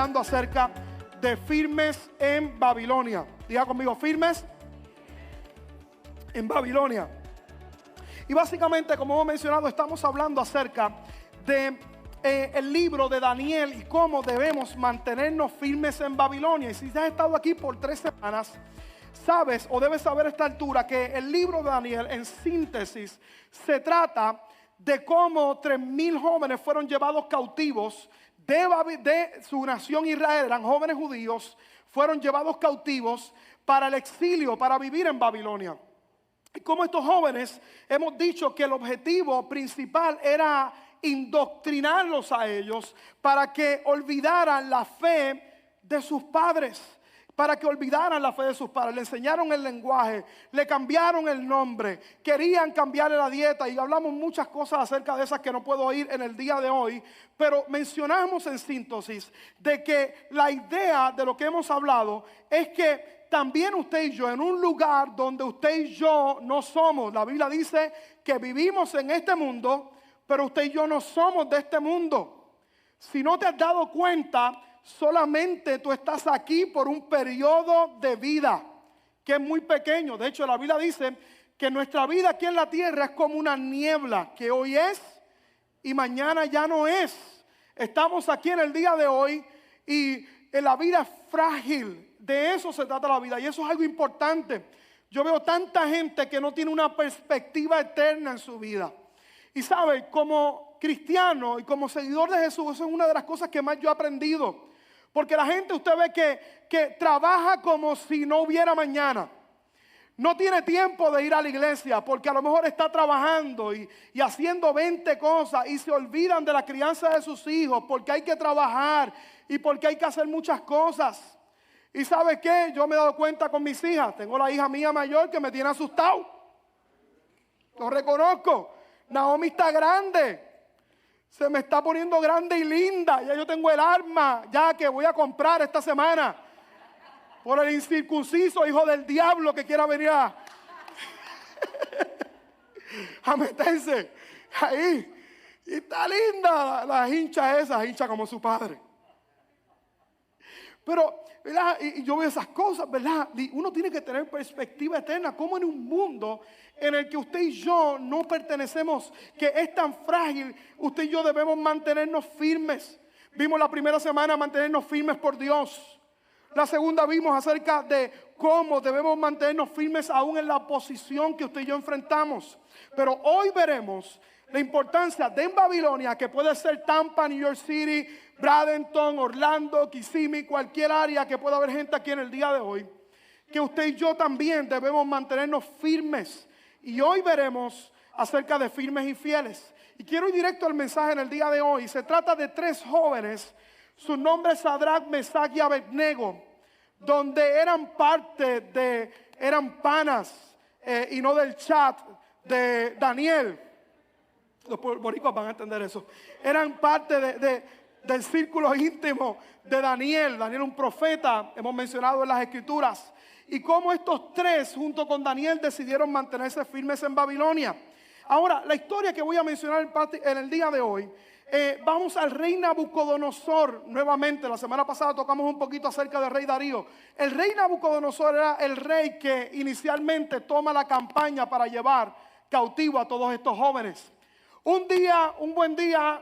hablando acerca de firmes en Babilonia. Diga conmigo, firmes en Babilonia. Y básicamente, como hemos mencionado, estamos hablando acerca de el libro de Daniel y cómo debemos mantenernos firmes en Babilonia. Y si has estado aquí por 3 semanas, sabes o debes saber a esta altura que el libro de Daniel, en síntesis, se trata de cómo 3,000 jóvenes fueron llevados cautivos de su nación Israel. Eran jóvenes judíos, fueron llevados cautivos para el exilio, para vivir en Babilonia. Y como estos jóvenes, hemos dicho que el objetivo principal era indoctrinarlos a ellos para que olvidaran la fe de sus padres, para que olvidaran la fe de sus padres. Le enseñaron el lenguaje, le cambiaron el nombre, querían cambiarle la dieta, y hablamos muchas cosas acerca de esas que no puedo ir en el día de hoy, pero mencionamos en síntesis de que la idea de lo que hemos hablado es que también usted y yo, en un lugar donde usted y yo no somos, la Biblia dice que vivimos en este mundo, pero usted y yo no somos de este mundo. Si no te has dado cuenta, solamente tú estás aquí por un periodo de vida que es muy pequeño. De hecho, la Biblia dice que nuestra vida aquí en la tierra es como una niebla, que hoy es y mañana ya no es. Estamos aquí en el día de hoy y en la vida es frágil. De eso se trata la vida, y eso es algo importante. Yo veo tanta gente que no tiene una perspectiva eterna en su vida. Y sabe, como cristiano y como seguidor de Jesús, eso es una de las cosas que más yo he aprendido. Porque la gente, usted ve que trabaja como si no hubiera mañana. No tiene tiempo de ir a la iglesia porque a lo mejor está trabajando y haciendo 20 cosas, y se olvidan de la crianza de sus hijos porque hay que trabajar y porque hay que hacer muchas cosas. ¿Y sabe qué? Yo me he dado cuenta con mis hijas. Tengo la hija mía mayor que me tiene asustado. Lo reconozco. Naomi está grande. Se me está poniendo grande y linda. Ya yo tengo el arma ya que voy a comprar esta semana por el incircunciso hijo del diablo que quiera venir a meterse ahí. Y está linda la hincha esa, hincha como su padre. Pero, ¿verdad? Y yo veo esas cosas, ¿verdad? Y uno tiene que tener perspectiva eterna. Como en un mundo en el que usted y yo no pertenecemos, que es tan frágil, usted y yo debemos mantenernos firmes. Vimos la primera semana mantenernos firmes por Dios. La segunda vimos acerca de cómo debemos mantenernos firmes aún en la posición que usted y yo enfrentamos. Pero hoy veremos la importancia de en Babilonia, que puede ser Tampa, New York City, Bradenton, Orlando, Kissimmee, cualquier área que pueda haber gente aquí en el día de hoy, que usted y yo también debemos mantenernos firmes. Y hoy veremos acerca de firmes y fieles. Y quiero ir directo al mensaje en el día de hoy. Se trata de 3 jóvenes, sus nombres Sadrach, Mesach y Abednego, donde eran eran panas y no del chat de Daniel. Los boricuas van a entender eso. Eran parte del círculo íntimo de Daniel. Daniel, un profeta, hemos mencionado en las escrituras. Y cómo estos 3 junto con Daniel decidieron mantenerse firmes en Babilonia. Ahora, la historia que voy a mencionar en el día de hoy, vamos al rey Nabucodonosor nuevamente. La semana pasada tocamos un poquito acerca del rey Darío. El rey Nabucodonosor era el rey que inicialmente toma la campaña para llevar cautivo a todos estos jóvenes. Un buen día,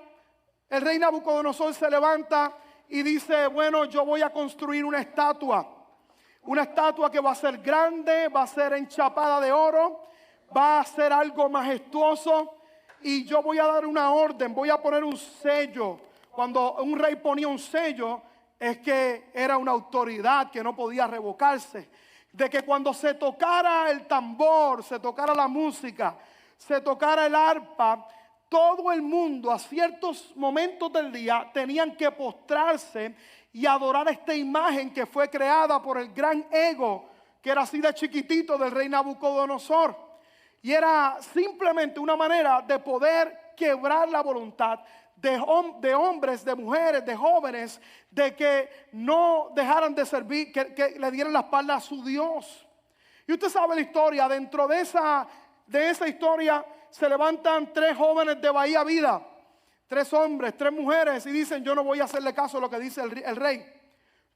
el rey Nabucodonosor se levanta y dice, bueno, yo voy a construir una estatua. Una estatua que va a ser grande, va a ser enchapada de oro, va a ser algo majestuoso, y yo voy a dar una orden, voy a poner un sello. Cuando un rey ponía un sello, es que era una autoridad que no podía revocarse. De que cuando se tocara el tambor, se tocara la música, se tocara el arpa, todo el mundo a ciertos momentos del día tenían que postrarse y adorar esta imagen que fue creada por el gran ego, que era así de chiquitito, del rey Nabucodonosor. Y era simplemente una manera de poder quebrar la voluntad de hombres, de mujeres, de jóvenes, de que no dejaran de servir, que le dieran la espalda a su Dios. Y usted sabe la historia. Dentro de esa historia se levantan 3 jóvenes de Bahía Vida, 3 hombres, 3 mujeres y dicen: yo no voy a hacerle caso a lo que dice el rey.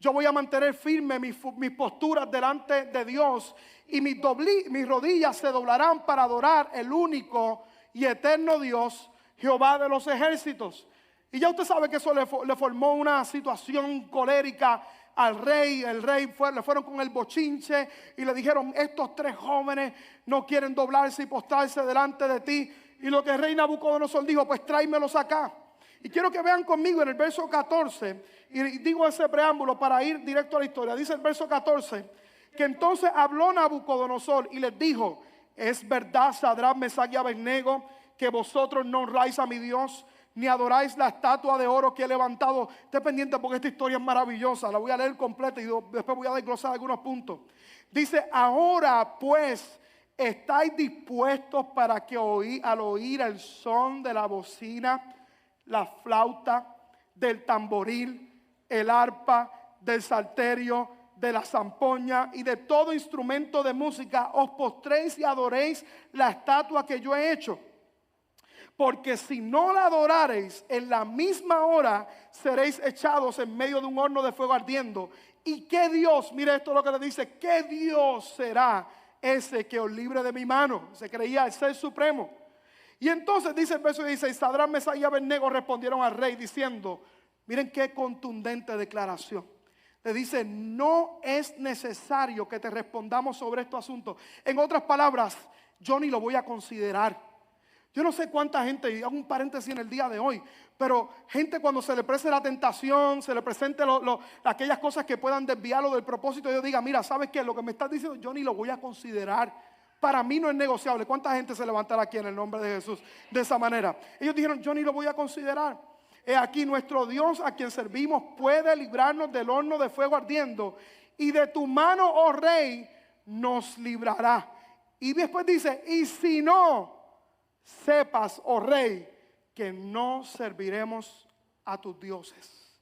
Yo voy a mantener firme mis posturas delante de Dios y mis rodillas se doblarán para adorar el único y eterno Dios, Jehová de los ejércitos. Y ya usted sabe que eso le formó una situación colérica al rey. El rey le fueron con el bochinche y le dijeron: estos 3 jóvenes no quieren doblarse y postrarse delante de ti. Y lo que el rey Nabucodonosor dijo: pues tráemelos acá. Y quiero que vean conmigo en el verso 14, y digo ese preámbulo para ir directo a la historia. Dice el verso 14, que entonces habló Nabucodonosor y les dijo: es verdad, Sadrach, Mesach y Abednego, que vosotros no honráis a mi Dios, ni adoráis la estatua de oro que he levantado. Esté pendiente porque esta historia es maravillosa. La voy a leer completa y después voy a desglosar algunos puntos. Dice: ahora pues, ¿estáis dispuestos para que al oír el son de la bocina, la flauta, del tamboril, el arpa, del salterio, de la zampoña y de todo instrumento de música, os postréis y adoréis la estatua que yo he hecho? Porque si no la adorareis, en la misma hora seréis echados en medio de un horno de fuego ardiendo. ¿Y qué Dios? Mire esto lo que le dice: ¿qué Dios será ese que os libre de mi mano? Se creía el ser supremo. Y entonces dice el verso 16: Sadrach, Mesach y Abednego respondieron al rey diciendo, miren qué contundente declaración. Le dice: no es necesario que te respondamos sobre estos asuntos. En otras palabras, yo ni lo voy a considerar. Yo no sé cuánta gente, y hago un paréntesis en el día de hoy, pero gente cuando se le presente la tentación, se le presente aquellas cosas que puedan desviarlo del propósito, yo diga: mira, ¿sabes qué? Lo que me estás diciendo yo ni lo voy a considerar. Para mí no es negociable. ¿Cuánta gente se levantará aquí en el nombre de Jesús de esa manera? Ellos dijeron: yo ni lo voy a considerar. He aquí, nuestro Dios a quien servimos puede librarnos del horno de fuego ardiendo, y de tu mano, oh rey, nos librará. Y después dice: y si no, sepas, oh rey, que no serviremos a tus dioses,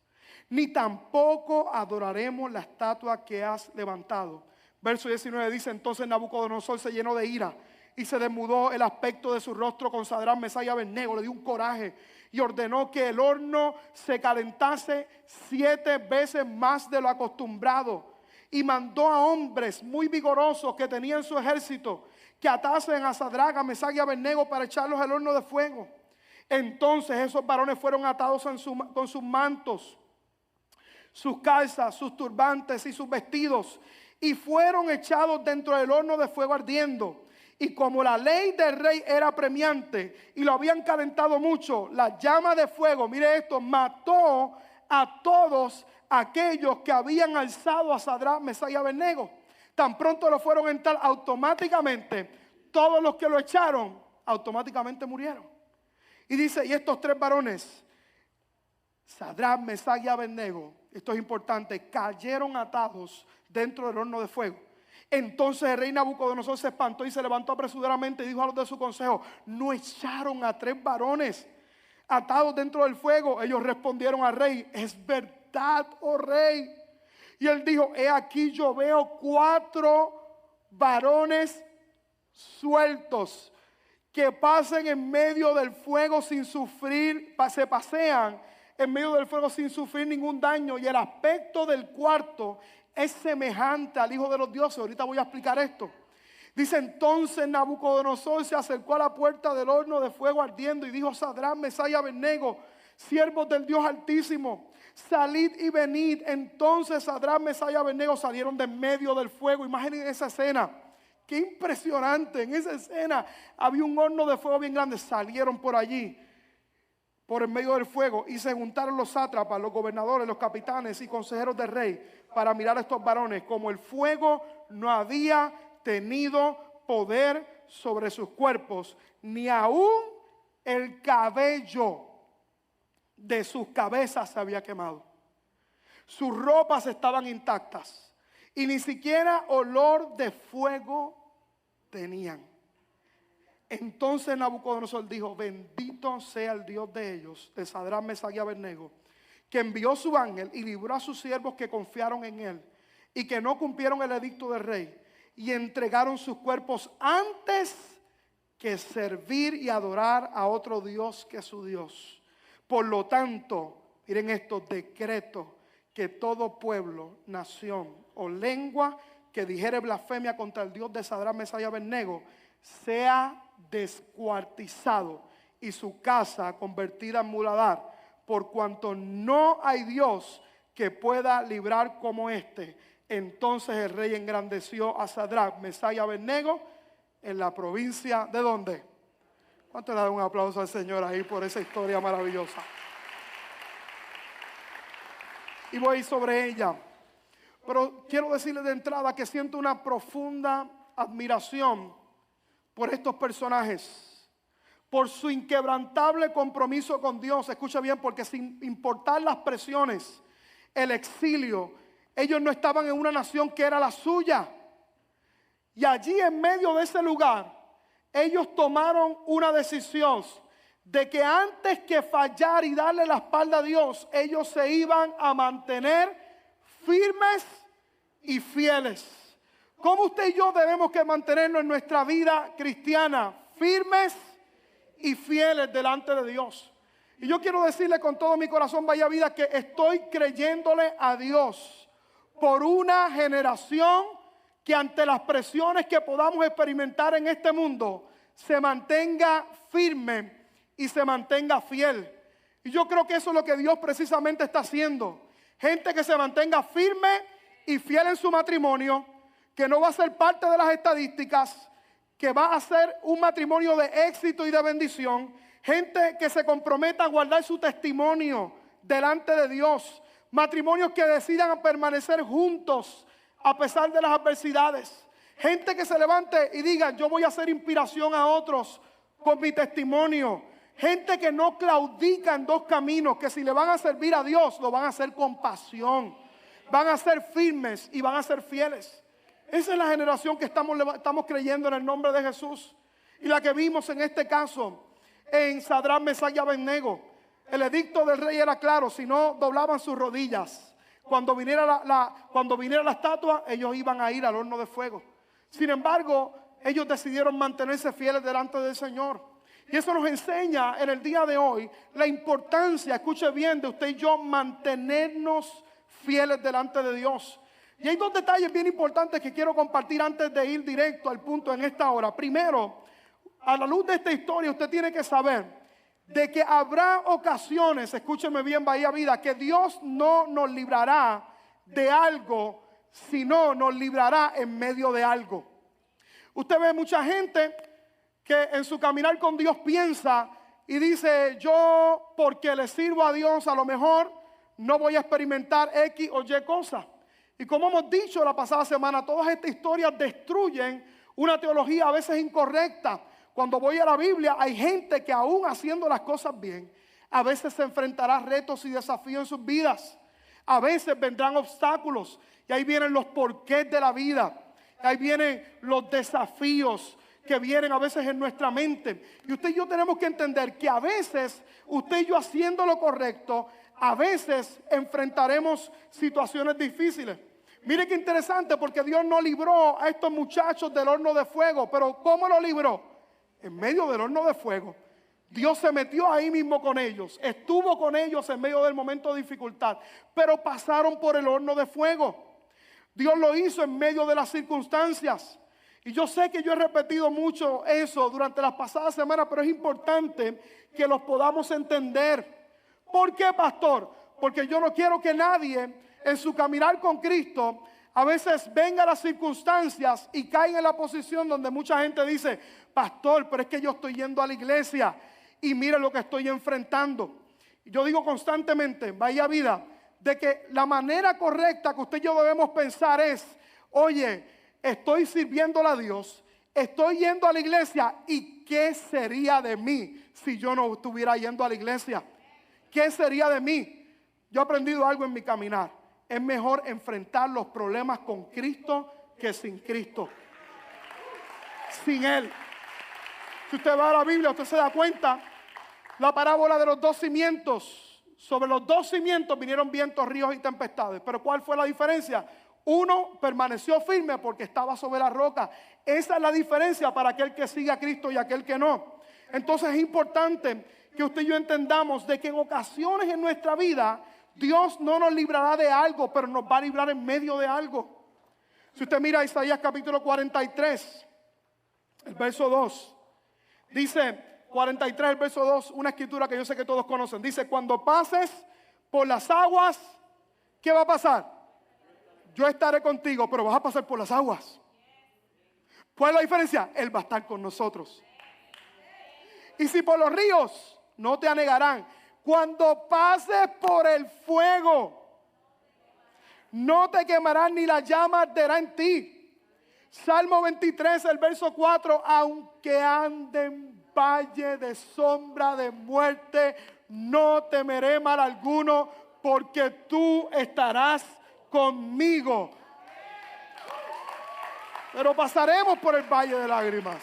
ni tampoco adoraremos la estatua que has levantado. Verso 19 dice: entonces Nabucodonosor se llenó de ira y se desmudó el aspecto de su rostro con Sadrach, Mesach y Abednego. Le dio un coraje y ordenó que el horno se calentase 7 veces más de lo acostumbrado. Y mandó a hombres muy vigorosos que tenían su ejército que atasen a Sadrach, a Mesach y Abednego para echarlos al horno de fuego. Entonces esos varones fueron atados con sus mantos, sus calzas, sus turbantes y sus vestidos, y fueron echados dentro del horno de fuego ardiendo. Y como la ley del rey era apremiante y lo habían calentado mucho, la llama de fuego, mire esto, mató a todos aquellos que habían alzado a Sadrach, Mesach y Abednego. Tan pronto lo fueron a entrar, automáticamente todos los que lo echaron automáticamente murieron. Y dice: y estos 3 varones, Sadrach, Mesach y Abednego, esto es importante, cayeron atados dentro del horno de fuego. Entonces el rey Nabucodonosor se espantó y se levantó apresuradamente y dijo a los de su consejo: ¿no echaron a 3 varones atados dentro del fuego? Ellos respondieron al rey: es verdad, oh rey. Y él dijo: he aquí, yo veo 4 varones sueltos que pasen en medio del fuego sin sufrir, se pasean en medio del fuego sin sufrir ningún daño, y el aspecto del cuarto es semejante al Hijo de los dioses. Ahorita voy a explicar esto. Dice: entonces Nabucodonosor se acercó a la puerta del horno de fuego ardiendo y dijo: Sadrach, Mesach y Abednego, siervos del Dios Altísimo, salid y venid. Entonces Sadrach, Mesach y Abednego salieron de en medio del fuego. Imaginen esa escena. Qué impresionante. En esa escena había un horno de fuego bien grande. Salieron por allí, por en medio del fuego, y se juntaron los sátrapas, los gobernadores, los capitanes y consejeros del rey para mirar a estos varones, como el fuego no había tenido poder sobre sus cuerpos, ni aún el cabello de sus cabezas se había quemado. Sus ropas estaban intactas y ni siquiera olor de fuego tenían. Entonces Nabucodonosor dijo: bendito sea el Dios de ellos, de Sadrach, Mesach y Abednego, que envió su ángel y libró a sus siervos que confiaron en él y que no cumplieron el edicto del rey y entregaron sus cuerpos antes que servir y adorar a otro Dios que su Dios. Por lo tanto, miren esto, decreto que todo pueblo, nación o lengua que dijere blasfemia contra el Dios de Sadrach, Mesach y Abednego sea descuartizado y su casa convertida en muladar, por cuanto no hay Dios que pueda librar como este. Entonces el rey engrandeció a Sadrach, Mesach y Abednego en la provincia ¿de dónde? ¿Cuánto le dan un aplauso al Señor ahí por esa historia maravillosa? Y voy sobre ella. Pero quiero decirles de entrada que siento una profunda admiración por estos personajes, por su inquebrantable compromiso con Dios. Escucha bien, porque sin importar las presiones, el exilio, ellos no estaban en una nación que era la suya. Y allí en medio de ese lugar, ellos tomaron una decisión de que antes que fallar y darle la espalda a Dios, ellos se iban a mantener firmes y fieles. ¿Cómo usted y yo debemos que mantenernos en nuestra vida cristiana? Firmes y fieles delante de Dios. Y yo quiero decirle con todo mi corazón, Bahía Vida, que estoy creyéndole a Dios por una generación que ante las presiones que podamos experimentar en este mundo, se mantenga firme y se mantenga fiel. Y yo creo que eso es lo que Dios precisamente está haciendo. Gente que se mantenga firme y fiel en su matrimonio, que no va a ser parte de las estadísticas, que va a ser un matrimonio de éxito y de bendición. Gente que se comprometa a guardar su testimonio delante de Dios. Matrimonios que decidan permanecer juntos a pesar de las adversidades. Gente que se levante y diga, yo voy a ser inspiración a otros con mi testimonio. Gente que no claudica en dos caminos, que si le van a servir a Dios, lo van a hacer con pasión. Van a ser firmes y van a ser fieles. Esa es la generación que estamos creyendo en el nombre de Jesús. Y la que vimos en este caso, en Sadrach, Mesach y Abednego. El edicto del rey era claro, si no doblaban sus rodillas. Cuando viniera la estatua, ellos iban a ir al horno de fuego. Sin embargo, ellos decidieron mantenerse fieles delante del Señor. Y eso nos enseña en el día de hoy la importancia, escuche bien, de usted y yo mantenernos fieles delante de Dios. Y hay dos detalles bien importantes que quiero compartir antes de ir directo al punto en esta hora. Primero, a la luz de esta historia, usted tiene que saber de que habrá ocasiones, escúcheme bien, Bahía Vida, que Dios no nos librará de algo, sino nos librará en medio de algo. Usted ve mucha gente que en su caminar con Dios piensa y dice, yo porque le sirvo a Dios a lo mejor no voy a experimentar X o Y cosas. Y como hemos dicho la pasada semana, todas estas historias destruyen una teología a veces incorrecta. Cuando voy a la Biblia hay gente que aún haciendo las cosas bien, a veces se enfrentará a retos y desafíos en sus vidas. A veces vendrán obstáculos y ahí vienen los porqués de la vida. Ahí vienen los desafíos que vienen a veces en nuestra mente. Y usted y yo tenemos que entender que a veces usted y yo haciendo lo correcto, a veces enfrentaremos situaciones difíciles. Mire qué interesante, porque Dios no libró a estos muchachos del horno de fuego. Pero ¿cómo lo libró? En medio del horno de fuego. Dios se metió ahí mismo con ellos. Estuvo con ellos en medio del momento de dificultad. Pero pasaron por el horno de fuego. Dios lo hizo en medio de las circunstancias. Y yo sé que yo he repetido mucho eso durante las pasadas semanas, pero es importante que los podamos entender. ¿Por qué, pastor? Porque yo no quiero que nadie en su caminar con Cristo a veces venga a las circunstancias y caiga en la posición donde mucha gente dice, pastor, pero es que yo estoy yendo a la iglesia y mire lo que estoy enfrentando. Yo digo constantemente, Bahía Vida, de que la manera correcta que usted y yo debemos pensar es, oye, estoy sirviéndole a Dios, estoy yendo a la iglesia, ¿y qué sería de mí si yo no estuviera yendo a la iglesia? ¿Qué sería de mí? Yo he aprendido algo en mi caminar. Es mejor enfrentar los problemas con Cristo que sin Cristo. Sin Él. Si usted va a la Biblia, usted se da cuenta, la parábola de los dos cimientos. Sobre los dos cimientos vinieron vientos, ríos y tempestades. Pero ¿cuál fue la diferencia? Uno permaneció firme porque estaba sobre la roca. Esa es la diferencia para aquel que sigue a Cristo y aquel que no. Entonces es importante que usted y yo entendamos de que en ocasiones en nuestra vida Dios no nos librará de algo, pero nos va a librar en medio de algo. Si usted mira Isaías capítulo 43, el verso 2, dice 43, el verso 2, una escritura que yo sé que todos conocen. Dice, cuando pases por las aguas, ¿qué va a pasar? Yo estaré contigo, pero vas a pasar por las aguas. ¿Cuál es la diferencia? Él va a estar con nosotros. Y si por los ríos, no te anegarán. Cuando pases por el fuego, no te quemarán ni la llama arderá en ti. Salmo 23, el verso 4. Aunque ande en valle de sombra de muerte, no temeré mal alguno, porque tú estarás conmigo. Pero pasaremos por el valle de lágrimas.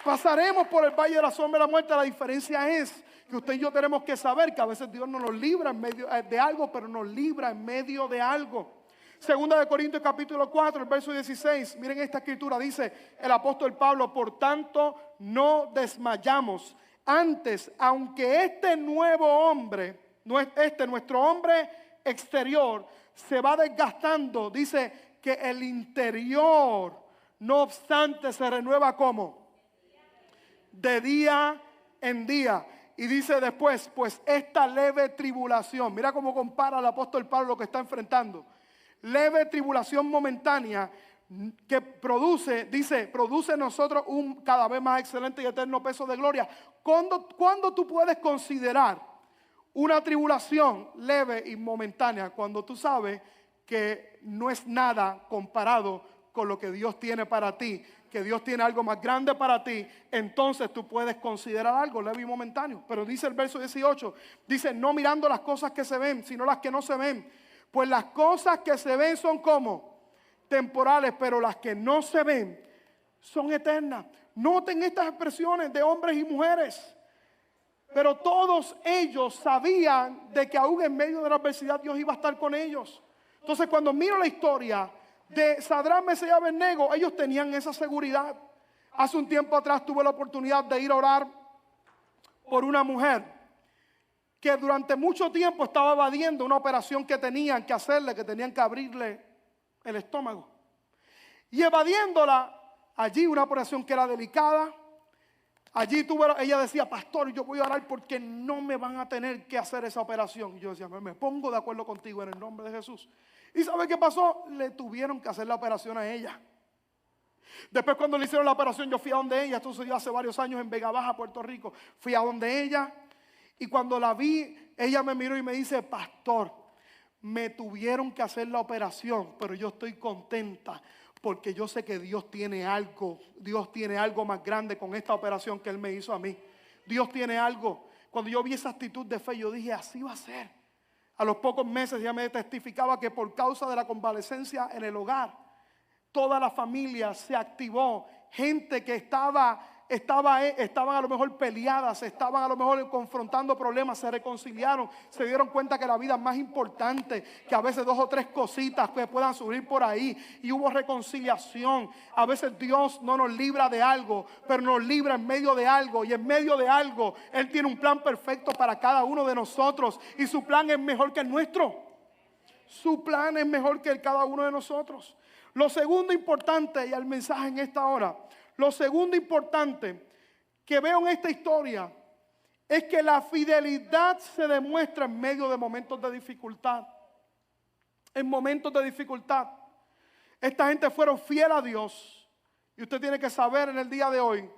Pasaremos por el valle de la sombra de la muerte. La diferencia es que usted y yo tenemos que saber que a veces Dios no nos libra en medio de algo, pero nos libra en medio de algo. Segunda de Corintios capítulo 4, el verso 16. Miren esta escritura, dice el apóstol Pablo: por tanto no desmayamos. Antes, aunque este nuevo hombre, nuestro hombre exterior, se va desgastando, dice que el interior, no obstante, se renueva como de día en día. Y dice después, pues esta leve tribulación, mira cómo compara el apóstol Pablo lo que está enfrentando. Leve tribulación momentánea que produce, dice, produce en nosotros un cada vez más excelente y eterno peso de gloria. ¿Cuándo tú puedes considerar una tribulación leve y momentánea? Cuando tú sabes que no es nada comparado con lo que Dios tiene para ti, que Dios tiene algo más grande para ti, entonces tú puedes considerar algo leve y momentáneo. Pero dice el verso 18, dice, no mirando las cosas que se ven, sino las que no se ven. Pues las cosas que se ven son como temporales, pero las que no se ven son eternas. Noten estas expresiones de hombres y mujeres. Pero todos ellos sabían de que aún en medio de la adversidad Dios iba a estar con ellos. Entonces cuando miro la historia de Sadrach, Mesach y Abednego, ellos tenían esa seguridad. Hace un tiempo atrás tuve la oportunidad de ir a orar por una mujer que durante mucho tiempo estaba evadiendo una operación que tenían que hacerle, que tenían que abrirle el estómago. Y evadiéndola, allí una operación que era delicada, allí ella decía, pastor, yo voy a orar porque no me van a tener que hacer esa operación. Y yo decía, me pongo de acuerdo contigo en el nombre de Jesús. ¿Y sabe qué pasó? Le tuvieron que hacer la operación a ella. Después cuando le hicieron la operación, yo fui a donde ella. Esto sucedió hace varios años en Vega Baja, Puerto Rico. Fui a donde ella y cuando la vi, ella me miró y me dice, pastor, me tuvieron que hacer la operación, pero yo estoy contenta porque yo sé que Dios tiene algo más grande con esta operación que Él me hizo a mí. Dios tiene algo. Cuando yo vi esa actitud de fe, yo dije, así va a ser. A los pocos meses ya me testificaba que por causa de la convalecencia en el hogar, toda la familia se activó. Gente que estaban a lo mejor peleadas, estaban a lo mejor confrontando problemas, se reconciliaron, se dieron cuenta que la vida es más importante que a veces 2 o 3 cositas que puedan subir por ahí, y hubo reconciliación. A veces Dios no nos libra de algo, pero nos libra en medio de algo, y en medio de algo Él tiene un plan perfecto para cada uno de nosotros, y su plan es mejor que el nuestro. Su plan es mejor que el cada uno de nosotros. Lo segundo importante, y al mensaje en esta hora, lo segundo importante que veo en esta historia es que la fidelidad se demuestra en medio de momentos de dificultad. En momentos de dificultad. Esta gente fueron fiel a Dios. Y usted tiene que saber en el día de hoy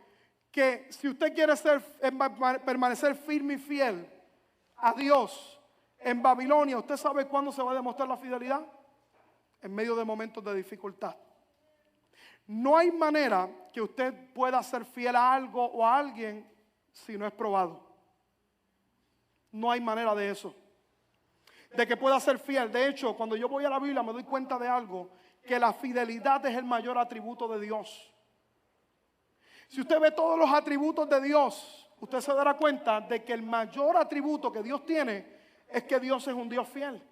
que si usted quiere permanecer firme y fiel a Dios en Babilonia, ¿usted sabe cuándo se va a demostrar la fidelidad? En medio de momentos de dificultad. No hay manera que usted pueda ser fiel a algo o a alguien si no es probado. No hay manera de eso. De que pueda ser fiel. De hecho, cuando yo voy a la Biblia me doy cuenta de algo, que la fidelidad es el mayor atributo de Dios. Si usted ve todos los atributos de Dios, usted se dará cuenta de que el mayor atributo que Dios tiene es que Dios es un Dios fiel.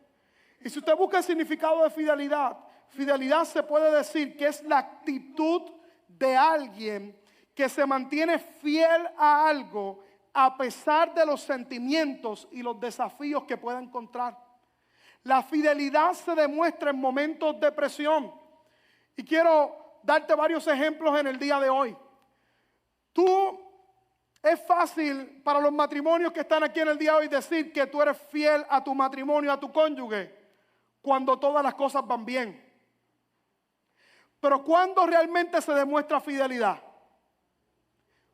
Y si usted busca el significado de fidelidad, fidelidad se puede decir que es la actitud de alguien que se mantiene fiel a algo a pesar de los sentimientos y los desafíos que pueda encontrar. La fidelidad se demuestra en momentos de presión. Y quiero darte varios ejemplos en el día de hoy. Es fácil para los matrimonios que están aquí en el día de hoy decir que tú eres fiel a tu matrimonio, a tu cónyuge, cuando todas las cosas van bien. Pero ¿cuándo realmente se demuestra fidelidad?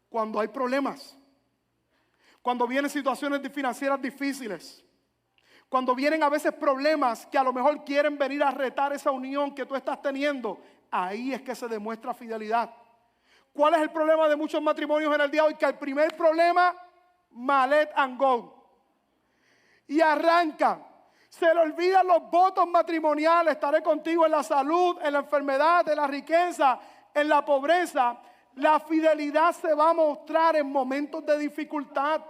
Cuando hay problemas. Cuando vienen situaciones financieras difíciles. Cuando vienen a veces problemas que a lo mejor quieren venir a retar esa unión que tú estás teniendo. Ahí es que se demuestra fidelidad. ¿Cuál es el problema de muchos matrimonios en el día de hoy? Que el primer problema, mallet and go. Y arrancan. Se le olvidan los votos matrimoniales. Estaré contigo en la salud, en la enfermedad, en la riqueza, en la pobreza. La fidelidad se va a mostrar en momentos de dificultad.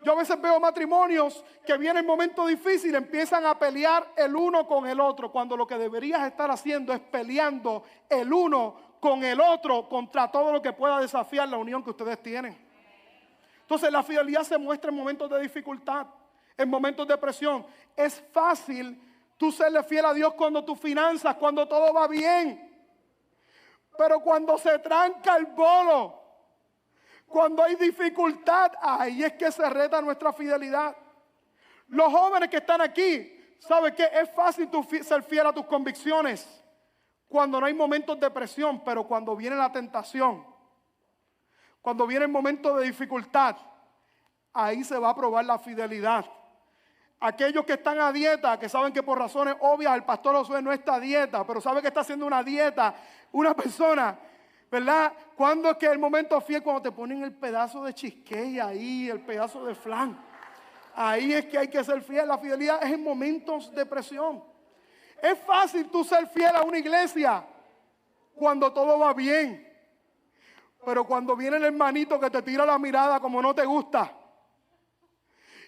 Yo a veces veo matrimonios que vienen momentos difíciles, empiezan a pelear el uno con el otro, cuando lo que deberías estar haciendo es peleando el uno con el otro contra todo lo que pueda desafiar la unión que ustedes tienen. Entonces la fidelidad se muestra en momentos de dificultad, en momentos de presión. Es fácil tú serle fiel a Dios cuando tus finanzas, cuando todo va bien. Pero cuando se tranca el bolo, cuando hay dificultad, ahí es que se reta nuestra fidelidad. Los jóvenes que están aquí, ¿saben qué? Es fácil tú ser fiel a tus convicciones cuando no hay momentos de presión, pero cuando viene la tentación, cuando viene el momento de dificultad, ahí se va a probar la fidelidad. Aquellos que están a dieta, que saben que por razones obvias el pastor Josué no está a dieta, pero sabe que está haciendo una dieta, una persona, ¿verdad? ¿Cuándo es que el momento fiel? Cuando te ponen el pedazo de cheesecake ahí, el pedazo de flan. Ahí es que hay que ser fiel. La fidelidad es en momentos de presión. Es fácil tú ser fiel a una iglesia cuando todo va bien. Pero cuando viene el hermanito que te tira la mirada como no te gusta.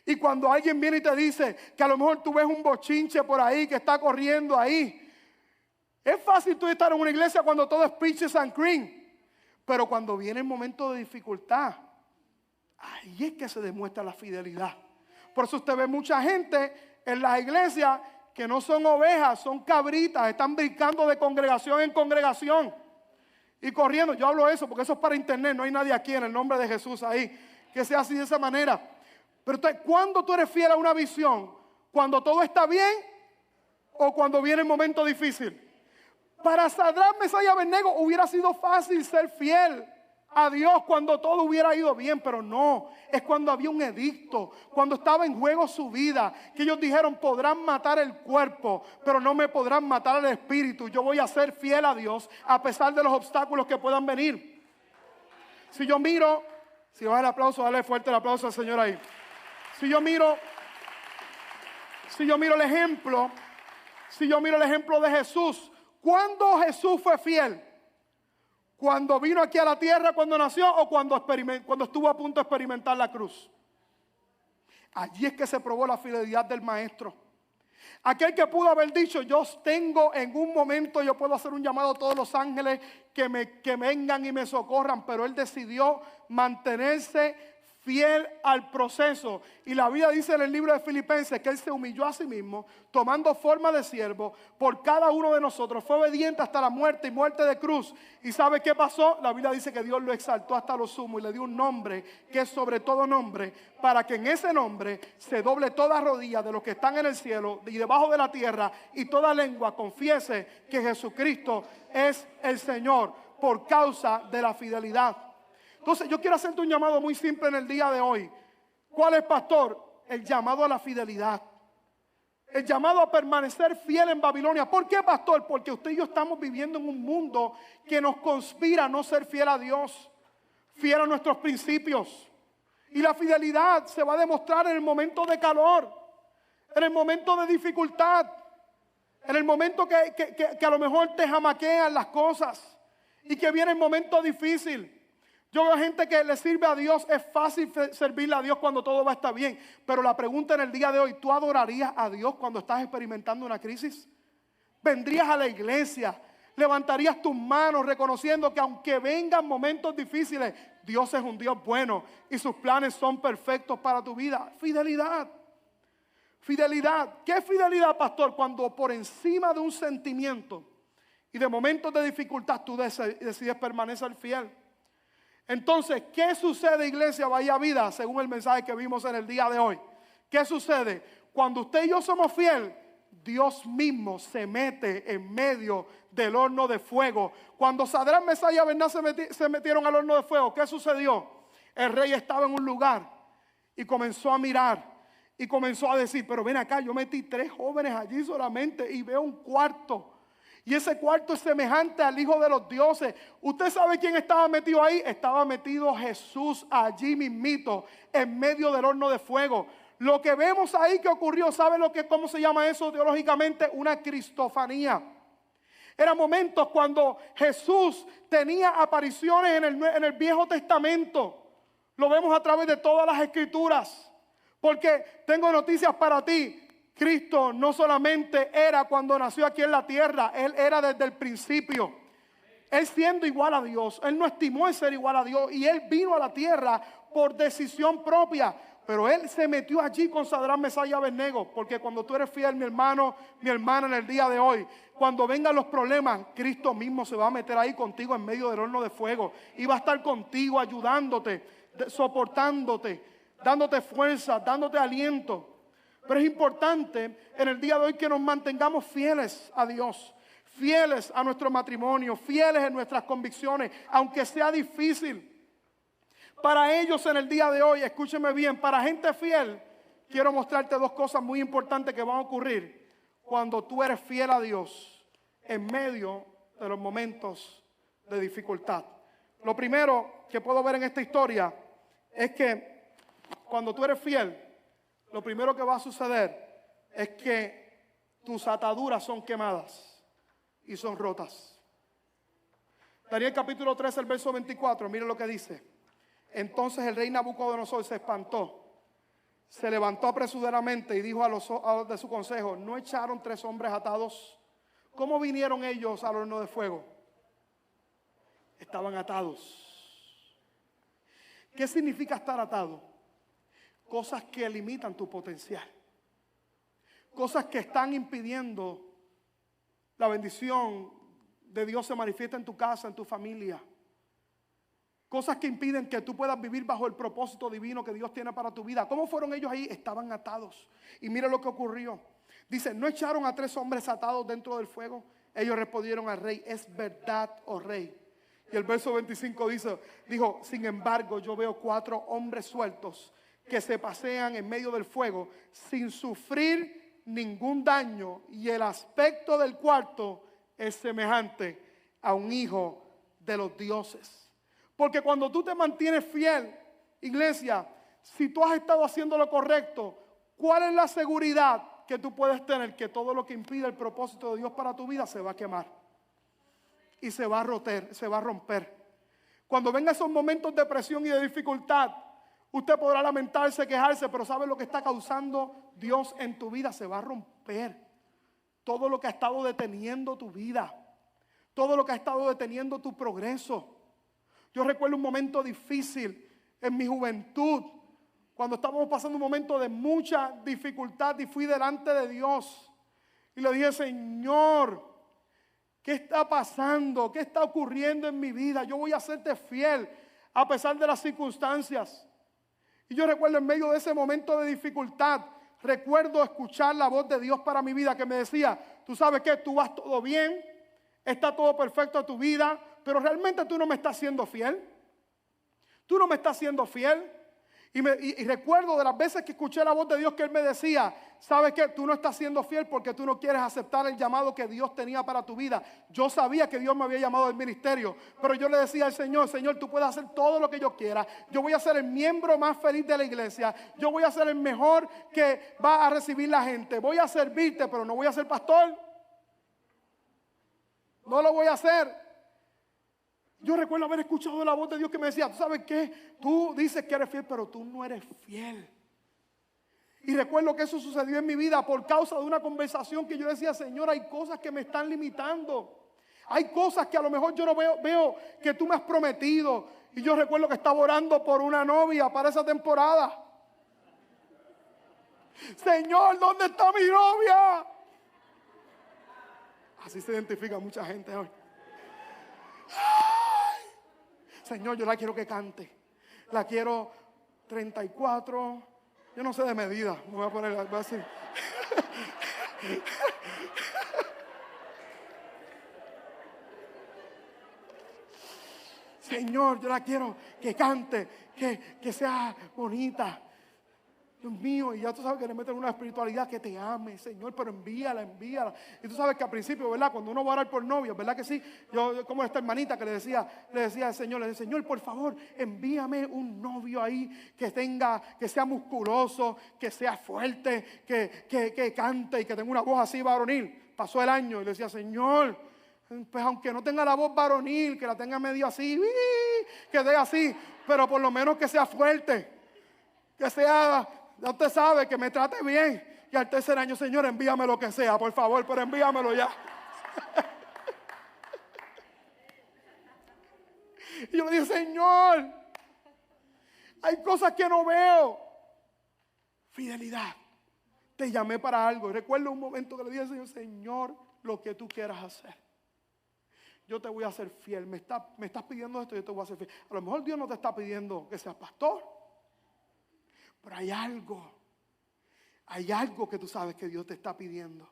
Y cuando alguien viene y te dice que a lo mejor tú ves un bochinche por ahí que está corriendo ahí. Es fácil tú estar en una iglesia cuando todo es peaches and cream. Pero cuando viene el momento de dificultad, ahí es que se demuestra la fidelidad. Por eso usted ve mucha gente en las iglesias que no son ovejas, son cabritas, están brincando de congregación en congregación y corriendo. Yo hablo eso porque eso es para internet, no hay nadie aquí en el nombre de Jesús ahí que sea así de esa manera. Pero entonces, ¿cuándo tú eres fiel a una visión? ¿Cuando todo está bien o cuando viene el momento difícil? Para Sadrac, Mesach y Abednego hubiera sido fácil ser fiel a Dios cuando todo hubiera ido bien, pero no, es cuando había un edicto, cuando estaba en juego su vida, que ellos dijeron: podrán matar el cuerpo, pero no me podrán matar el espíritu. Yo voy a ser fiel a Dios a pesar de los obstáculos que puedan venir. Si yo miro, si va el aplauso, dale fuerte el aplauso al Señor ahí. Si yo miro el ejemplo de Jesús, ¿cuándo Jesús fue fiel? ¿Cuando vino aquí a la tierra, cuando nació, o cuando estuvo a punto de experimentar la cruz? Allí es que se probó la fidelidad del maestro. Aquel que pudo haber dicho: yo tengo en un momento, yo puedo hacer un llamado a todos los ángeles que vengan y me socorran, pero él decidió mantenerse fiel al proceso. Y la Biblia dice en el libro de Filipenses que él se humilló a sí mismo, tomando forma de siervo por cada uno de nosotros. Fue obediente hasta la muerte y muerte de cruz. ¿Y sabe qué pasó? La Biblia dice que Dios lo exaltó hasta lo sumo y le dio un nombre que es sobre todo nombre, para que en ese nombre se doble toda rodilla de los que están en el cielo y debajo de la tierra, y toda lengua confiese que Jesucristo es el Señor, por causa de la fidelidad. Entonces yo quiero hacerte un llamado muy simple en el día de hoy. ¿Cuál es, pastor? El llamado a la fidelidad. El llamado a permanecer fiel en Babilonia. ¿Por qué, pastor? Porque usted y yo estamos viviendo en un mundo que nos conspira a no ser fiel a Dios, fiel a nuestros principios. Y la fidelidad se va a demostrar en el momento de calor, en el momento de dificultad, en el momento que a lo mejor te jamaquean las cosas y que viene el momento difícil. Yo veo gente que le sirve a Dios, es fácil servirle a Dios cuando todo va a estar bien. Pero la pregunta en el día de hoy: ¿tú adorarías a Dios cuando estás experimentando una crisis? ¿Vendrías a la iglesia? levantarías tus manos reconociendo que aunque vengan momentos difíciles, Dios es un Dios bueno y sus planes son perfectos para tu vida. Fidelidad. Fidelidad. ¿Qué es fidelidad, pastor? Cuando por encima de un sentimiento y de momentos de dificultad tú decides permanecer fiel. Entonces, ¿qué sucede, iglesia Bahía Vida, según el mensaje que vimos en el día de hoy? ¿Qué sucede? Cuando usted y yo somos fieles, Dios mismo se mete en medio del horno de fuego. Cuando Sadrach, Mesach y Abednego se metieron al horno de fuego, ¿qué sucedió? El rey estaba en un lugar y comenzó a mirar y comenzó a decir, pero ven acá, yo metí 3 jóvenes allí solamente y veo un cuarto. Y ese cuarto es semejante al Hijo de los Dioses. ¿Usted sabe quién estaba metido ahí? Estaba metido Jesús allí mismito, en medio del horno de fuego. Lo que vemos ahí que ocurrió, ¿sabe cómo se llama eso teológicamente? Una cristofanía. Eran momentos cuando Jesús tenía apariciones en el Viejo Testamento. Lo vemos a través de todas las Escrituras. Porque tengo noticias para ti. Cristo no solamente era cuando nació aquí en la tierra, Él era desde el principio. Él siendo igual a Dios, Él no estimó el ser igual a Dios y Él vino a la tierra por decisión propia. Pero Él se metió allí con Sadrach, Mesach y Abednego, porque cuando tú eres fiel, mi hermano, mi hermana, en el día de hoy, cuando vengan los problemas, Cristo mismo se va a meter ahí contigo en medio del horno de fuego y va a estar contigo, ayudándote, soportándote, dándote fuerza, dándote aliento. Pero es importante en el día de hoy que nos mantengamos fieles a Dios, fieles a nuestro matrimonio, fieles en nuestras convicciones, aunque sea difícil. Para ellos en el día de hoy, escúcheme bien, para gente fiel, quiero mostrarte 2 cosas muy importantes que van a ocurrir cuando tú eres fiel a Dios en medio de los momentos de dificultad. Lo primero que puedo ver en esta historia es que cuando tú eres fiel, lo primero que va a suceder es que tus ataduras son quemadas y son rotas. Daniel capítulo 13, el verso 24, mire lo que dice. Entonces el rey Nabucodonosor se espantó, se levantó apresuradamente y dijo a los de su consejo, ¿no echaron 3 hombres atados? ¿Cómo vinieron ellos al horno de fuego? Estaban atados. ¿Qué significa estar atado? Cosas que limitan tu potencial. Cosas que están impidiendo la bendición de Dios se manifiesta en tu casa, en tu familia. Cosas que impiden que tú puedas vivir bajo el propósito divino que Dios tiene para tu vida. ¿Cómo fueron ellos ahí? Estaban atados. Y mira lo que ocurrió. Dice, ¿no echaron a 3 hombres atados dentro del fuego? Ellos respondieron al rey, es verdad, oh rey. Y el verso 25 dijo, sin embargo, yo veo 4 hombres sueltos que se pasean en medio del fuego sin sufrir ningún daño, y el aspecto del cuarto es semejante a un hijo de los dioses. Porque cuando tú te mantienes fiel, iglesia, si tú has estado haciendo lo correcto, ¿cuál es la seguridad que tú puedes tener? Que todo lo que impide el propósito de Dios para tu vida se va a quemar y se va a romper. Cuando vengan esos momentos de presión y de dificultad, usted podrá lamentarse, quejarse, pero ¿sabe lo que está causando Dios en tu vida? Se va a romper. Todo lo que ha estado deteniendo tu vida. Todo lo que ha estado deteniendo tu progreso. Yo recuerdo un momento difícil en mi juventud, cuando estábamos pasando un momento de mucha dificultad y fui delante de Dios. Y le dije, Señor, ¿qué está pasando? ¿Qué está ocurriendo en mi vida? Yo voy a serte fiel a pesar de las circunstancias. Y yo recuerdo en medio de ese momento de dificultad, recuerdo escuchar la voz de Dios para mi vida que me decía, tú sabes que tú vas todo bien, está todo perfecto en tu vida, pero realmente tú no me estás siendo fiel. Tú no me estás siendo fiel. Y recuerdo de las veces que escuché la voz de Dios que Él me decía, ¿sabes qué? Tú no estás siendo fiel porque tú no quieres aceptar el llamado que Dios tenía para tu vida. Yo sabía que Dios me había llamado al ministerio, pero yo le decía al Señor, Señor, tú puedes hacer todo lo que yo quiera. Yo voy a ser el miembro más feliz de la iglesia. Yo voy a ser el mejor que va a recibir la gente. Voy a servirte, pero no voy a ser pastor. No lo voy a hacer. Yo recuerdo haber escuchado la voz de Dios que me decía, ¿tú sabes qué? Tú dices que eres fiel, pero tú no eres fiel. Y recuerdo que eso sucedió en mi vida por causa de una conversación que yo decía, Señor, hay cosas que me están limitando. Hay cosas que a lo mejor yo no veo que tú me has prometido. Y yo recuerdo que estaba orando por una novia para esa temporada. Señor, ¿dónde está mi novia? Así se identifica mucha gente hoy. Ay, Señor, yo la quiero que cante. La quiero 34. Yo no sé de medida. Me voy a poner así. Señor, yo la quiero que cante, que sea bonita. Dios mío, y ya tú sabes que le meten una espiritualidad que te ame, Señor, pero envíala. Y tú sabes que al principio, ¿verdad? Cuando uno va a orar por novios, ¿verdad que sí? Yo como esta hermanita que le decía al Señor, Señor, por favor, envíame un novio ahí que sea musculoso, que sea fuerte, que cante y que tenga una voz así varonil. Pasó el año y le decía, Señor, pues aunque no tenga la voz varonil, que la tenga medio así, que dé así, pero por lo menos que sea fuerte, que sea, ya usted sabe, que me trate bien. Y al tercer año, Señor, envíame lo que sea, por favor, pero envíamelo ya. Y yo le dije, Señor, hay cosas que no veo. Fidelidad. Te llamé para algo. Y recuerdo un momento que le dije al Señor, Señor, lo que tú quieras hacer. Yo te voy a ser fiel. Me estás pidiendo esto, yo te voy a ser fiel. A lo mejor Dios no te está pidiendo que seas pastor. Pero hay algo que tú sabes que Dios te está pidiendo.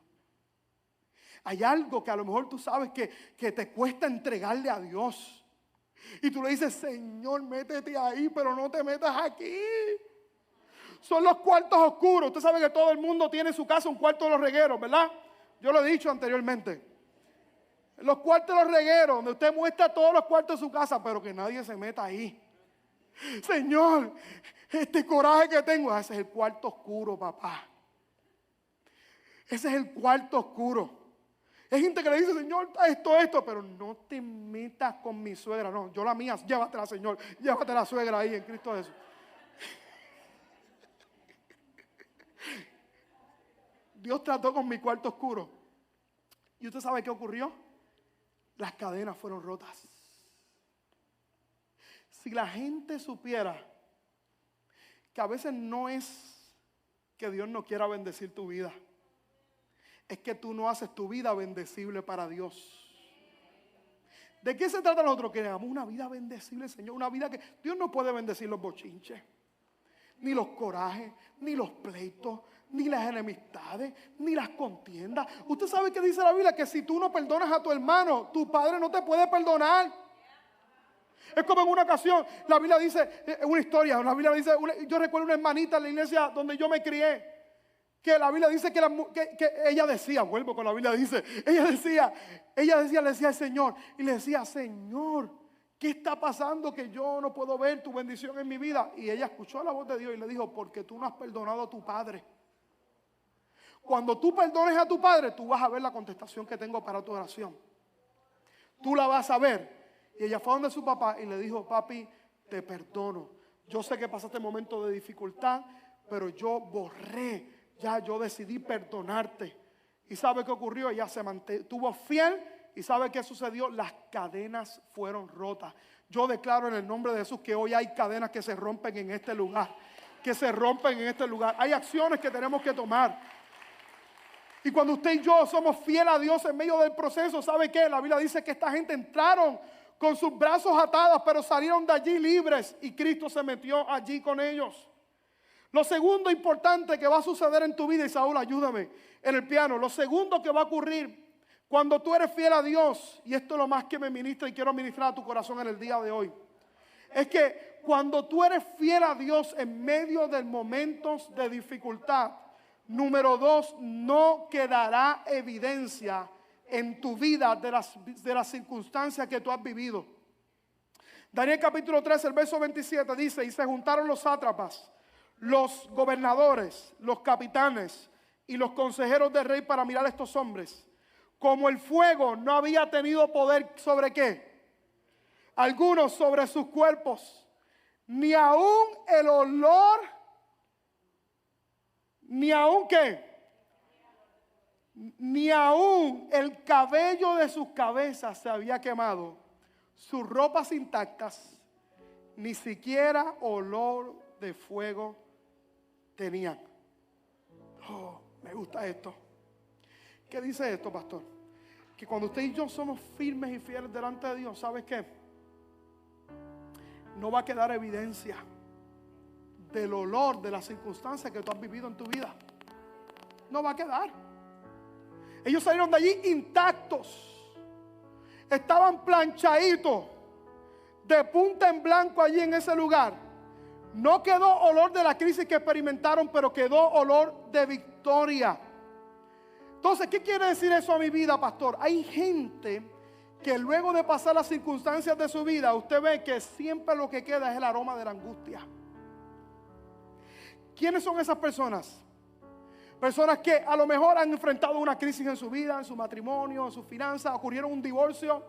Hay algo que a lo mejor tú sabes que te cuesta entregarle a Dios. Y tú le dices, Señor, métete ahí, pero no te metas aquí. Son los cuartos oscuros. Usted sabe que todo el mundo tiene en su casa un cuarto de los regueros, ¿verdad? Yo lo he dicho anteriormente. Los cuartos de los regueros, donde usted muestra todos los cuartos de su casa, pero que nadie se meta ahí. Señor, este coraje que tengo, ese es el cuarto oscuro, papá. Ese es el cuarto oscuro. Hay gente que le dice, Señor, esto, pero no te metas con mi suegra. No, yo la mía, llévatela, Señor. Llévate la suegra ahí en Cristo Jesús. Dios trató con mi cuarto oscuro. ¿Y usted sabe qué ocurrió? Las cadenas fueron rotas. Si la gente supiera que a veces no es que Dios no quiera bendecir tu vida, es que tú no haces tu vida bendecible para Dios. ¿De qué se trata nosotros? Que hagamos una vida bendecible, Señor. Una vida que Dios no puede bendecir los bochinches, ni los corajes, ni los pleitos, ni las enemistades, ni las contiendas. Usted sabe que dice la Biblia que si tú no perdonas a tu hermano, tu padre no te puede perdonar. Es como en una ocasión, la Biblia dice, una historia, la Biblia dice, yo recuerdo una hermanita en la iglesia donde yo me crié, que la Biblia dice que ella decía, vuelvo con la Biblia, dice, ella decía, le decía al Señor, y le decía, Señor, ¿qué está pasando que yo no puedo ver tu bendición en mi vida? Y ella escuchó la voz de Dios y le dijo, porque tú no has perdonado a tu padre. Cuando tú perdones a tu padre, tú vas a ver la contestación que tengo para tu oración. Tú la vas a ver. Y ella fue donde su papá y le dijo, papi, te perdono. Yo sé que pasaste momentos de dificultad, pero yo yo decidí perdonarte. ¿Y sabe qué ocurrió? Ella se mantuvo fiel. ¿Y sabe qué sucedió? Las cadenas fueron rotas. Yo declaro en el nombre de Jesús que hoy hay cadenas que se rompen en este lugar. Que se rompen en este lugar. Hay acciones que tenemos que tomar. Y cuando usted y yo somos fieles a Dios en medio del proceso, ¿sabe qué? La Biblia dice que esta gente entraron con sus brazos atados, pero salieron de allí libres y Cristo se metió allí con ellos. Lo segundo importante que va a suceder en tu vida, y Saúl, ayúdame en el piano. Lo segundo que va a ocurrir cuando tú eres fiel a Dios, y esto es lo más que me ministra y quiero ministrar a tu corazón en el día de hoy, es que cuando tú eres fiel a Dios en medio de momentos de dificultad, número 2, no quedará evidencia en tu vida de las circunstancias que tú has vivido. Daniel capítulo 3, el verso 27 dice, y se juntaron los sátrapas, los gobernadores, los capitanes y los consejeros del rey para mirar a estos hombres. Como el fuego no había tenido poder sobre qué, algunos sobre sus cuerpos, ni aún el olor, ni aún qué, Ni aún el cabello de sus cabezas se había quemado, sus ropas intactas, ni siquiera olor de fuego tenían. Oh, me gusta esto. ¿Qué dice esto, pastor? Que cuando usted y yo somos firmes y fieles delante de Dios, ¿sabes qué? No va a quedar evidencia del olor de las circunstancias que tú has vivido en tu vida. No va a quedar. Ellos salieron de allí intactos. Estaban planchaditos, de punta en blanco allí en ese lugar. No quedó olor de la crisis que experimentaron, pero quedó olor de victoria. Entonces, ¿qué quiere decir eso a mi vida, pastor? Hay gente que luego de pasar las circunstancias de su vida, usted ve que siempre lo que queda es el aroma de la angustia. ¿Quiénes son esas personas? Personas que a lo mejor han enfrentado una crisis en su vida, en su matrimonio, en sus finanzas, ocurrieron un divorcio.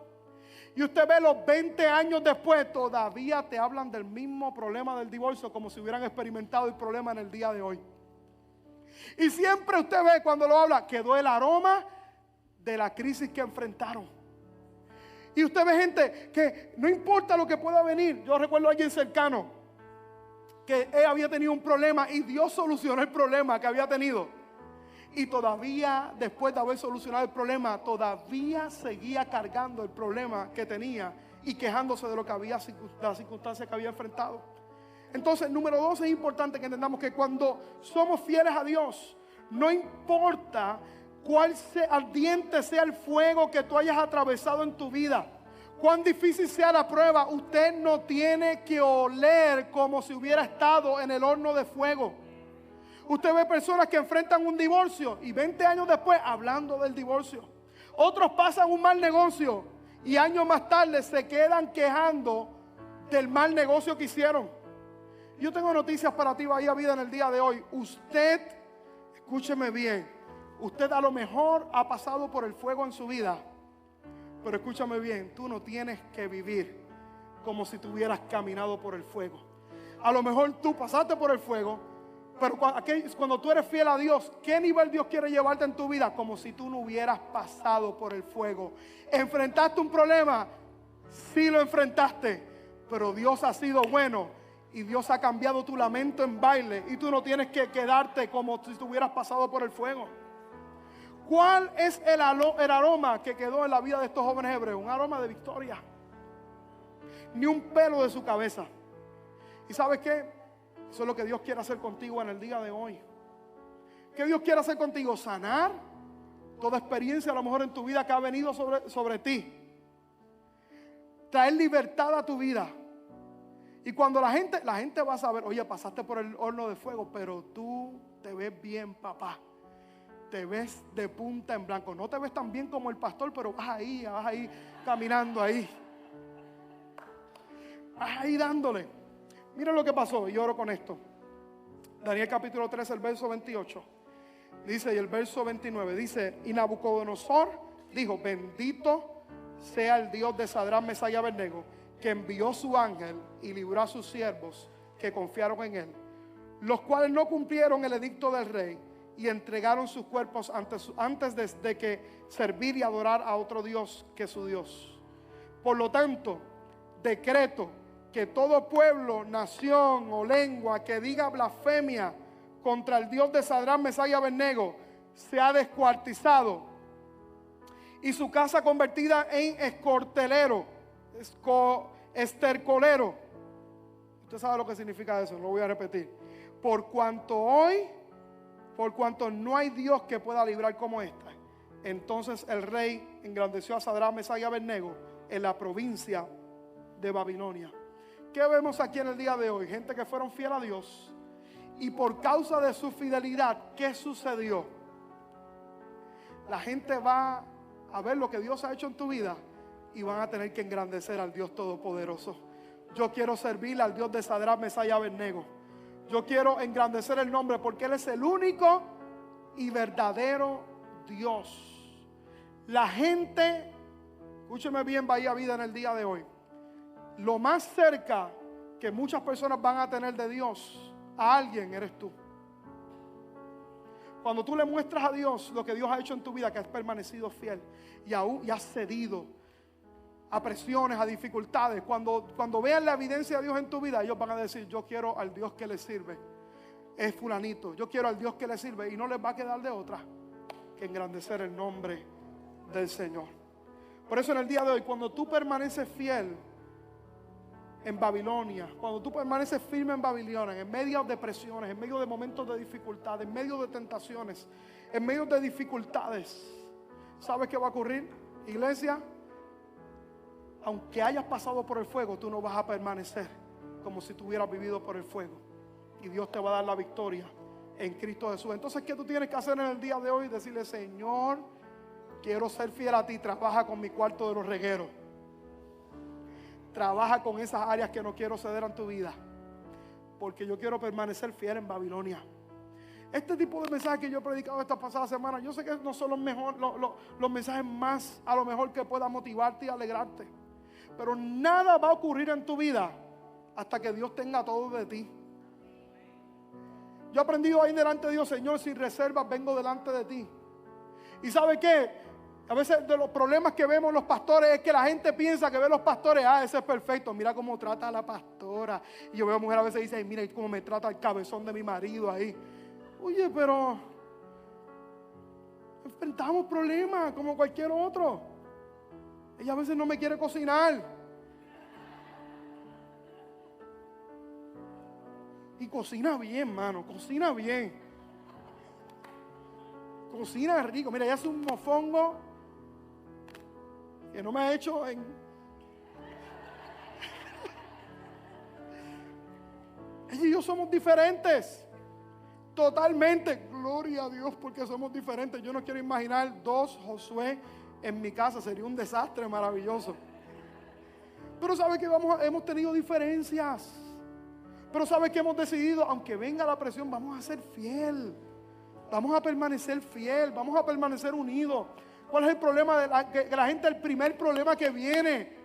Y usted ve los 20 años después, todavía te hablan del mismo problema del divorcio, como si hubieran experimentado el problema en el día de hoy. Y siempre usted ve cuando lo habla, quedó el aroma de la crisis que enfrentaron. Y usted ve gente que no importa lo que pueda venir. Yo recuerdo a alguien cercano que él había tenido un problema y Dios solucionó el problema que había tenido. Y todavía, después de haber solucionado el problema, todavía seguía cargando el problema que tenía y quejándose de lo que había, de las circunstancias que había enfrentado. Entonces, número 2, es importante que entendamos que cuando somos fieles a Dios, no importa cuál ardiente sea el fuego que tú hayas atravesado en tu vida, cuán difícil sea la prueba, usted no tiene que oler como si hubiera estado en el horno de fuego. Usted ve personas que enfrentan un divorcio y 20 años después hablando del divorcio. Otros pasan un mal negocio y años más tarde se quedan quejando del mal negocio que hicieron. Yo tengo noticias para ti, Bahía Vida, en el día de hoy. Usted, escúcheme bien, usted a lo mejor ha pasado por el fuego en su vida, pero escúchame bien, tú no tienes que vivir como si tú hubieras caminado por el fuego. A lo mejor tú pasaste por el fuego, pero cuando tú eres fiel a Dios, ¿qué nivel Dios quiere llevarte en tu vida? Como si tú no hubieras pasado por el fuego. ¿Enfrentaste un problema? Sí lo enfrentaste, pero Dios ha sido bueno. Y Dios ha cambiado tu lamento en baile. Y tú no tienes que quedarte como si tú hubieras pasado por el fuego. ¿Cuál es el aroma que quedó en la vida de estos jóvenes hebreos? Un aroma de victoria. Ni un pelo de su cabeza. ¿Y sabes qué? Eso es lo que Dios quiere hacer contigo en el día de hoy. ¿Qué Dios quiere hacer contigo? Sanar toda experiencia a lo mejor en tu vida que ha venido sobre ti. Traer libertad a tu vida. Y cuando la gente va a saber, oye, pasaste por el horno de fuego, pero tú te ves bien, papá. Te ves de punta en blanco. No te ves tan bien como el pastor, pero vas ahí caminando ahí. Vas ahí dándole. Miren lo que pasó, y oro con esto. Daniel capítulo 3, el verso 28. Dice, y el verso 29, dice, y Nabucodonosor dijo, bendito sea el Dios de Sadrach, Mesach y Abednego, que envió su ángel y libró a sus siervos que confiaron en él, los cuales no cumplieron el edicto del rey y entregaron sus cuerpos antes de que servir y adorar a otro Dios que su Dios. Por lo tanto, decreto que todo pueblo, nación o lengua que diga blasfemia contra el Dios de Sadrach, Mesach y Abednego sea descuartizado y su casa convertida en estercolero. Usted sabe lo que significa eso, lo voy a repetir. Por cuanto no hay Dios que pueda librar como esta, entonces el rey engrandeció a Sadrach, Mesach y Abednego en la provincia de Babilonia. ¿Qué vemos aquí en el día de hoy? Gente que fueron fieles a Dios y por causa de su fidelidad, ¿qué sucedió? La gente va a ver lo que Dios ha hecho en tu vida y van a tener que engrandecer al Dios Todopoderoso. Yo quiero servirle al Dios de Sadrach, Mesach y Abednego. Yo quiero engrandecer el nombre porque Él es el único y verdadero Dios. La gente, escúcheme bien, Bahía Vida, en el día de hoy. Lo más cerca que muchas personas van a tener de Dios, a alguien, eres tú. Cuando tú le muestras a Dios lo que Dios ha hecho en tu vida, que has permanecido fiel y has cedido a presiones, a dificultades, cuando vean la evidencia de Dios en tu vida, ellos van a decir: yo quiero al Dios que le sirve, es fulanito, yo quiero al Dios que le sirve, y no les va a quedar de otra que engrandecer el nombre del Señor. Por eso en el día de hoy, cuando tú permaneces fiel en Babilonia, cuando tú permaneces firme en Babilonia, en medio de presiones, en medio de momentos de dificultad, en medio de tentaciones, en medio de dificultades, ¿sabes qué va a ocurrir, iglesia? Aunque hayas pasado por el fuego, tú no vas a permanecer como si tú hubieras vivido por el fuego. Y Dios te va a dar la victoria en Cristo Jesús. Entonces, ¿qué tú tienes que hacer en el día de hoy? Decirle: Señor, quiero ser fiel a ti. Trabaja con mi cuarto de los regueros. Trabaja con esas áreas que no quiero ceder en tu vida, porque yo quiero permanecer fiel en Babilonia. Este tipo de mensajes que yo he predicado esta pasada semana, yo sé que no son los mensajes más a lo mejor que pueda motivarte y alegrarte, pero nada va a ocurrir en tu vida hasta que Dios tenga todo de ti. Yo he aprendido ahí delante de Dios: Señor, sin reservas vengo delante de ti. ¿Y sabe qué? A veces de los problemas que vemos los pastores es que la gente piensa que ve los pastores: ese es perfecto, mira cómo trata a la pastora. Y yo veo mujeres a veces y dicen: mira cómo me trata el cabezón de mi marido ahí. Oye, pero enfrentamos problemas como cualquier otro. Ella a veces no me quiere cocinar. Y cocina bien, mano, cocina bien. Cocina rico. Mira, ella hace un mofongo que no me ha hecho en... Ella y yo somos diferentes. Totalmente. Gloria a Dios porque somos diferentes. Yo no quiero imaginar 2 Josué en mi casa. Sería un desastre maravilloso. Pero ¿sabe que hemos tenido diferencias? Pero ¿sabe que hemos decidido? Aunque venga la presión, vamos a ser fiel. Vamos a permanecer fiel. Vamos a permanecer unidos. ¿Cuál es el problema que la gente, el primer problema que viene?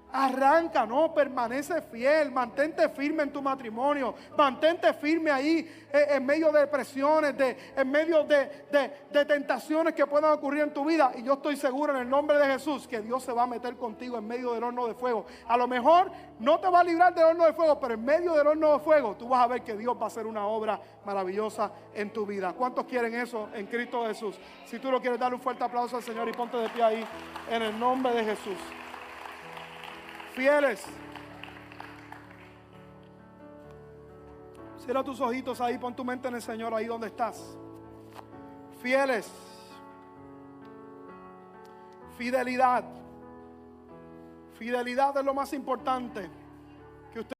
Arranca, no, permanece fiel, mantente firme en tu matrimonio, mantente firme ahí en medio de presiones, en medio de tentaciones que puedan ocurrir en tu vida. Y yo estoy seguro en el nombre de Jesús que Dios se va a meter contigo en medio del horno de fuego. A lo mejor no te va a librar del horno de fuego, pero en medio del horno de fuego tú vas a ver que Dios va a hacer una obra maravillosa en tu vida. ¿Cuántos quieren eso en Cristo Jesús? Si tú lo quieres, darle un fuerte aplauso al Señor y ponte de pie ahí en el nombre de Jesús. Fieles. Cierra tus ojitos ahí, pon tu mente en el Señor ahí donde estás. Fieles. Fidelidad. Fidelidad es lo más importante.